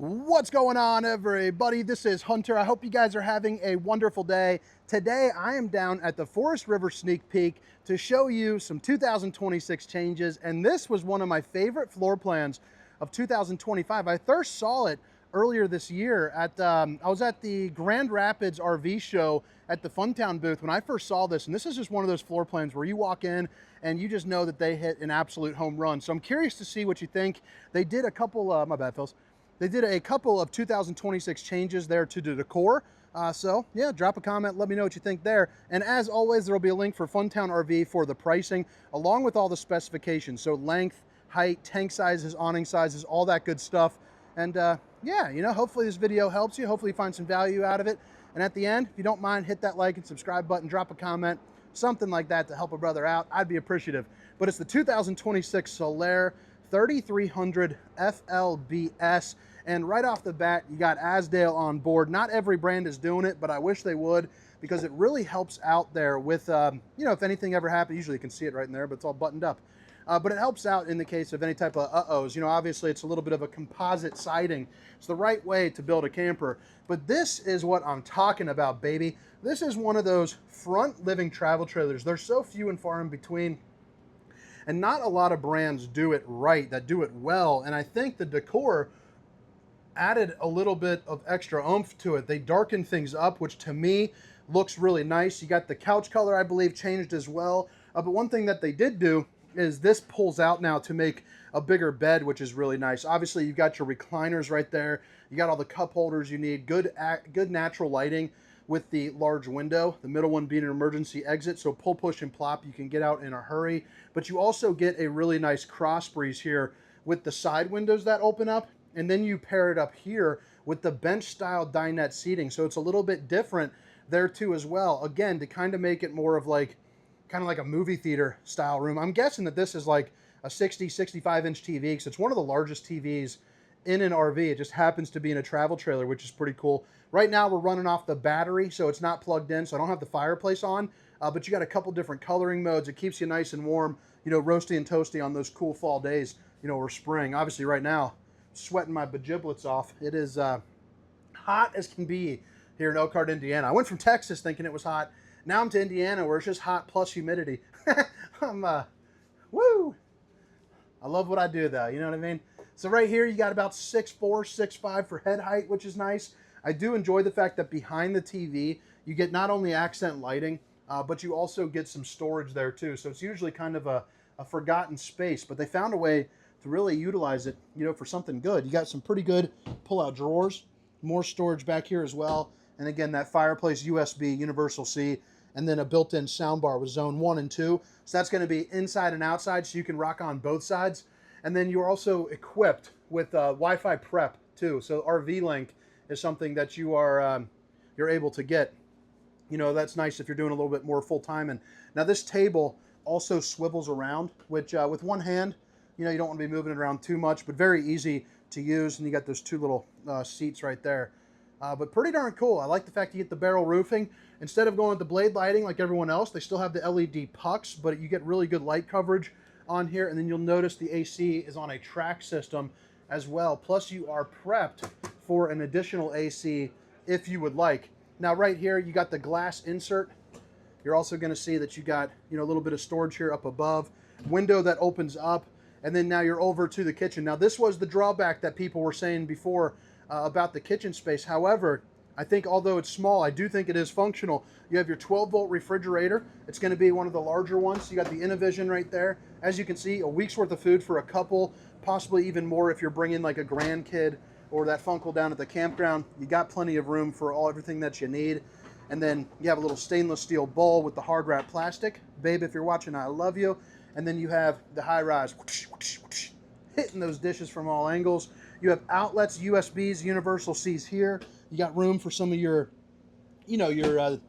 What's going on, everybody? This is Hunter. I hope you guys are having a wonderful day. Today I am down at the Forest River Sneak Peek to show you some 2026 changes, and this was one of my favorite floor plans of 2025. I first saw it earlier this year at I was at the Grand Rapids RV show at the Funtown booth when I first saw this, and this is just one of those floor plans where you walk in and you just know that they hit an absolute home run. So I'm curious to see what you think. They did a couple my bad, Phils. They did a couple of 2026 changes there to the decor. So yeah, drop a comment, let me know what you think there. And as always, there will be a link for Funtown RV for the pricing, along with all the specifications. So length, height, tank sizes, awning sizes, all that good stuff. And yeah, you know, hopefully this video helps you. Hopefully you find some value out of it. And at the end, if you don't mind, hit that like and subscribe button, drop a comment, something like that to help a brother out. I'd be appreciative. But it's the 2026 Solaire 3300FLBS. And right off the bat, you got Azdale on board. Not every brand is doing it, but I wish they would, because it really helps out there with, you know, if anything ever happens, usually you can see it right in there, but it's all buttoned up. But it helps out in the case of any type of uh-ohs. You know, obviously it's a little bit of a composite siding. It's the right way to build a camper. But this is what I'm talking about, baby. This is one of those front living travel trailers. They're so few and far in between. And not a lot of brands do it right, that do it well. And I think the decor added a little bit of extra oomph to it. They darkened things up, which to me looks really nice. You got the couch color, I believe, changed as well. But one thing that they did do is this pulls out now to make a bigger bed, which is really nice. Obviously, you've got your recliners right there. You got all the cup holders you need. Good natural lighting with the large window. The middle one being an emergency exit, so pull, push, and plop. You can get out in a hurry. But you also get a really nice cross breeze here with the side windows that open up. And then you pair it up here with the bench-style dinette seating. So it's a little bit different there too as well. Again, to kind of make it more of like, kind of like a movie theater style room. I'm guessing that this is like a 60, 65-inch TV, because it's one of the largest TVs in an RV. It just happens to be in a travel trailer, which is pretty cool. Right now we're running off the battery, so it's not plugged in, so I don't have the fireplace on. But you got a couple different coloring modes. It keeps you nice and warm, you know, roasty and toasty on those cool fall days, you know, or spring. Obviously right now, sweating my bajiblets off. It is hot as can be here in Elkhart, Indiana. I went from Texas thinking it was hot. Now I'm to Indiana where it's just hot plus humidity. I'm, woo! I love what I do though, you know what I mean? So right here you got about 6'4", 6'5" for head height, which is nice. I do enjoy the fact that behind the TV, you get not only accent lighting, but you also get some storage there too. So it's usually kind of a forgotten space, but they found a way to really utilize it, you know, for something good. You got some pretty good pull-out drawers, more storage back here as well. And again, that fireplace USB Universal C, and then a built-in soundbar with zone 1 and 2. So that's going to be inside and outside, so you can rock on both sides. And then you're also equipped with Wi-Fi prep too. So RV Link is something that you are you're able to get. You know, that's nice if you're doing a little bit more full-time. And now this table also swivels around, which with one hand, you know, you don't want to be moving it around too much, but very easy to use. And you got those two little seats right there. But pretty darn cool. I like the fact you get the barrel roofing. Instead of going with the blade lighting like everyone else, they still have the LED pucks, but you get really good light coverage on here. And then you'll notice the AC is on a track system as well. Plus you are prepped for an additional AC if you would like. Now right here, you got the glass insert. You're also going to see that you got, you know, a little bit of storage here up above. Window that opens up. And then now you're over to the kitchen. Now this was the drawback that people were saying before about the kitchen space. However, I think although it's small, I do think it is functional. You have your 12-volt refrigerator. It's going to be one of the larger ones. You got the Innovision right there. As you can see, a week's worth of food for a couple, possibly even more if you're bringing like a grandkid or that funkle down at the campground. You got plenty of room for everything that you need. And then you have a little stainless steel bowl with the hard wrap plastic. Babe, if you're watching, I love you. And then you have the high rise, hitting those dishes from all angles. You have outlets, USBs, Universal Cs here. You got room for some of your, you know, your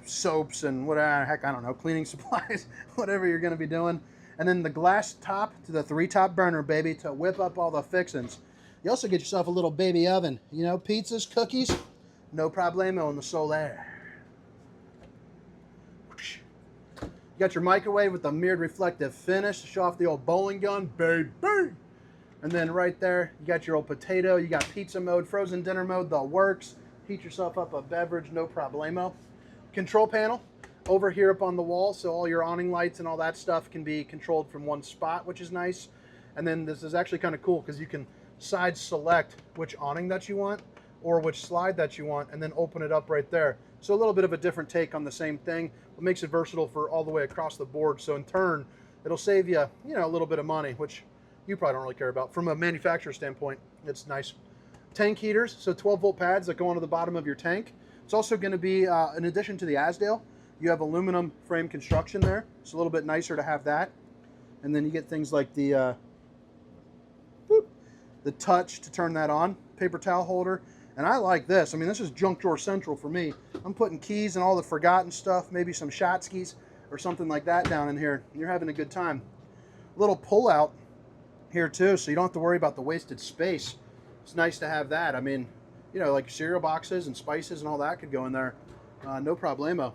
soaps and whatever, heck, I don't know, cleaning supplies, whatever you're going to be doing. And then the glass top to the 3-top burner, baby, to whip up all the fixings. You also get yourself a little baby oven. You know, pizzas, cookies, no problemo on the Solaire. You got your microwave with the mirrored reflective finish to show off the old bowling gun, baby. And then right there, you got your old potato, you got pizza mode, frozen dinner mode, the works. Heat yourself up a beverage, no problemo. Control panel over here up on the wall, so all your awning lights and all that stuff can be controlled from one spot, which is nice. And then this is actually kind of cool because you can side select which awning that you want or which slide that you want, and then open it up right there. So a little bit of a different take on the same thing, but makes it versatile for all the way across the board. So in turn, it'll save you, a little bit of money, which you probably don't really care about. From a manufacturer standpoint, it's nice. Tank heaters, so 12-volt pads that go onto the bottom of your tank. It's also going to be, in addition to the Azdale, you have aluminum frame construction there. It's a little bit nicer to have that. And then you get things like the touch to turn that on, paper towel holder. And I like this. I mean, this is junk drawer central for me. I'm putting keys and all the forgotten stuff, maybe some shot skis or something like that down in here. You're having a good time. Little pull out here too, so you don't have to worry about the wasted space. It's nice to have that. I mean, like cereal boxes and spices and all that could go in there. No problemo.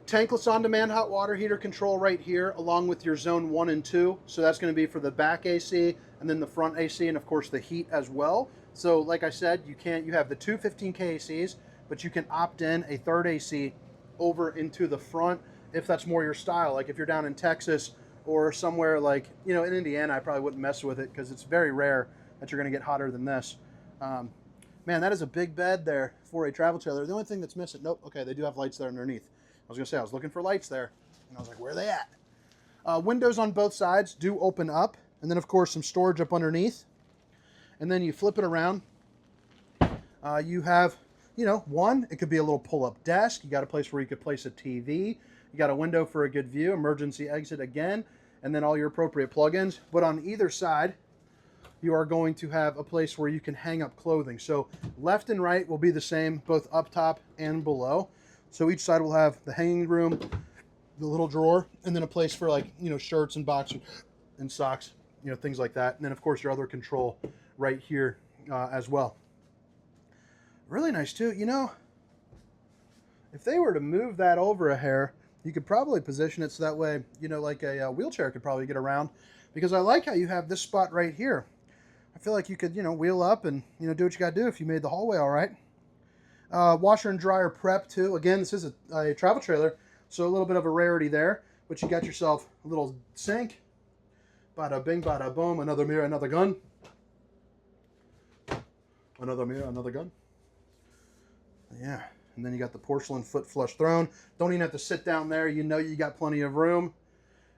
Tankless on-demand hot water heater control right here, along with your zone 1 and 2. So that's going to be for the back AC and then the front AC, and of course the heat as well. So like I said, you have the two 15K ACs, but you can opt in a third AC over into the front if that's more your style. Like if you're down in Texas or somewhere like, in Indiana, I probably wouldn't mess with it because it's very rare that you're going to get hotter than this. Man, that is a big bed there for a travel trailer. The only thing that's missing, nope, okay, they do have lights there underneath. I was going to say, I was looking for lights there, and I was like, where are they at? Windows on both sides do open up, and then, of course, some storage up underneath. And then you flip it around. You have, one, it could be a little pull-up desk. You got a place where you could place a TV. You got a window for a good view, emergency exit again, and then all your appropriate plugins. But on either side, you are going to have a place where you can hang up clothing. So left and right will be the same, both up top and below. So each side will have the hanging room, the little drawer, and then a place for shirts and boxers and socks, things like that. And then of course your other control right here as well. Really nice too. If they were to move that over a hair, you could probably position it so that way, like a wheelchair could probably get around, because I like how you have this spot right here. I feel like you could, wheel up and, do what you got to do if you made the hallway all right. Washer and dryer prep too. Again, this is a travel trailer, so a little bit of a rarity there, but you got yourself a little sink. Bada bing, bada boom, another mirror, another gun. Another mirror, another gun. Yeah, and then you got the porcelain foot flush throne. Don't even have to sit down there. You got plenty of room.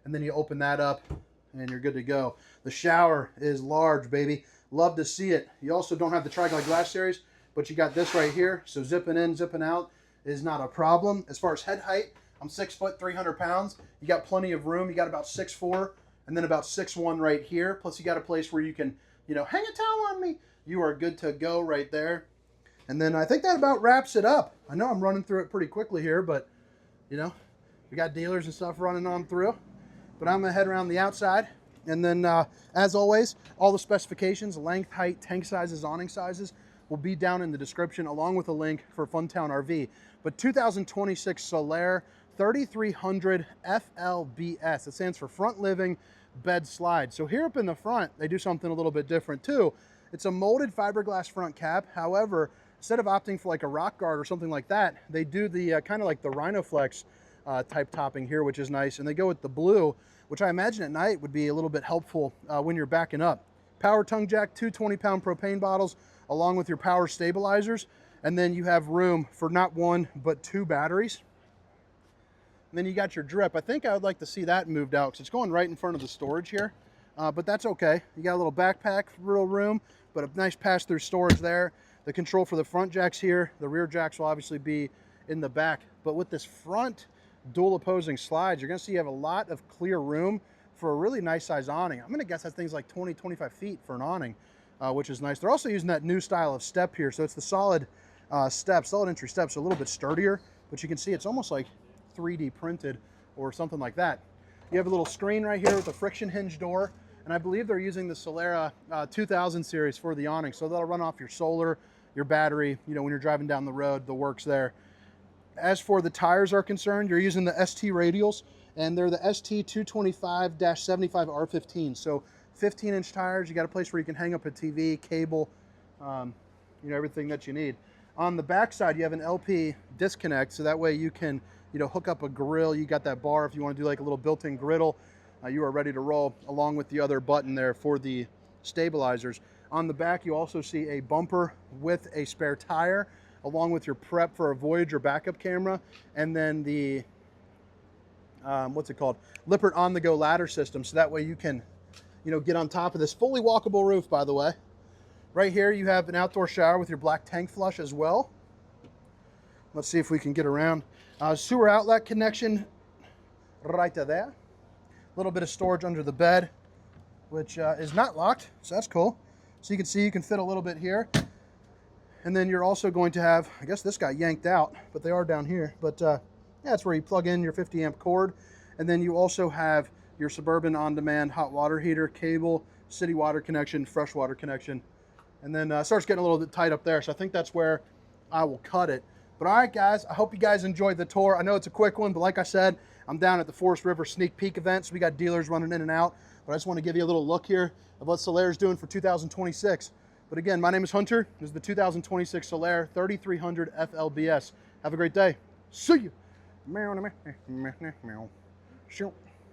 And then you open that up and you're good to go. The shower is large, baby. Love to see it. You also don't have the Tri-Glide Glass Series, but you got this right here. So zipping in, zipping out is not a problem. As far as head height, I'm 6 foot, 300 pounds. You got plenty of room. You got about 6'4", and then about 6'1" right here. Plus you got a place where you can, hang a towel on me. You are good to go right there. And then I think that about wraps it up. I know I'm running through it pretty quickly here, but, we got dealers and stuff running on through. But I'm going to head around the outside. And then, as always, all the specifications, length, height, tank sizes, awning sizes, will be down in the description, along with a link for Funtown RV. But 2026 Solaire 3300 FLBS. It stands for Front Living Bed Slide. So here up in the front, they do something a little bit different too. It's a molded fiberglass front cap. However, instead of opting for like a rock guard or something like that, they do the kind of like the Rhinoflex type topping here, which is nice. And they go with the blue, which I imagine at night would be a little bit helpful when you're backing up. Power tongue jack, 2 20-pound propane bottles, along with your power stabilizers. And then you have room for not 1, but 2 batteries. And then you got your drip. I think I would like to see that moved out because it's going right in front of the storage here. But that's okay. You got a little backpack, real room, but a nice pass-through storage there. The control for the front jack's here. The rear jacks will obviously be in the back. But with this front dual opposing slides, you're gonna see you have a lot of clear room for a really nice size awning. I'm gonna guess that thing's like 20, 25 feet for an awning, which is nice. They're also using that new style of step here. So it's the solid steps, solid entry steps, so a little bit sturdier, but you can see it's almost like 3D printed or something like that. You have a little screen right here with a friction hinge door, and I believe they're using the Solaire 2000 series for the awning, so that'll run off your solar, your battery, when you're driving down the road, the works there. As for the tires are concerned, you're using the ST radials, and they're the ST 225-75 R15, so 15-inch tires. You got a place where you can hang up a TV, cable, you know, everything that you need. On the back side, you have an LP disconnect, so that way you can, you know, hook up a grill. You got that bar if you want to do like a little built-in griddle. You are ready to roll, along with the other button there for the stabilizers. On the back, you also see a bumper with a spare tire, along with your prep for a Voyager backup camera, and then the what's it called? Lippert on-the-go ladder system, so that way you can, you know, get on top of this fully walkable roof, by the way. Right here, you have an outdoor shower with your black tank flush as well. Let's see if we can get around. Sewer outlet connection right there. A little bit of storage under the bed, which is not locked, so that's cool. So you can see you can fit a little bit here. And then you're also going to have, I guess this got yanked out, but they are down here. But yeah, that's where you plug in your 50 amp cord. And then you also have your Suburban on-demand hot water heater, cable, city water connection, fresh water connection. And then it starts getting a little bit tight up there. So I think that's where I will cut it. But all right, guys, I hope you guys enjoyed the tour. I know it's a quick one, but like I said, I'm down at the Forest River Sneak Peek event. So we got dealers running in and out. But I just want to give you a little look here of what Solair is doing for 2026. But again, my name is Hunter. This is the 2026 Solaire 3300FLBS. Have a great day. See you.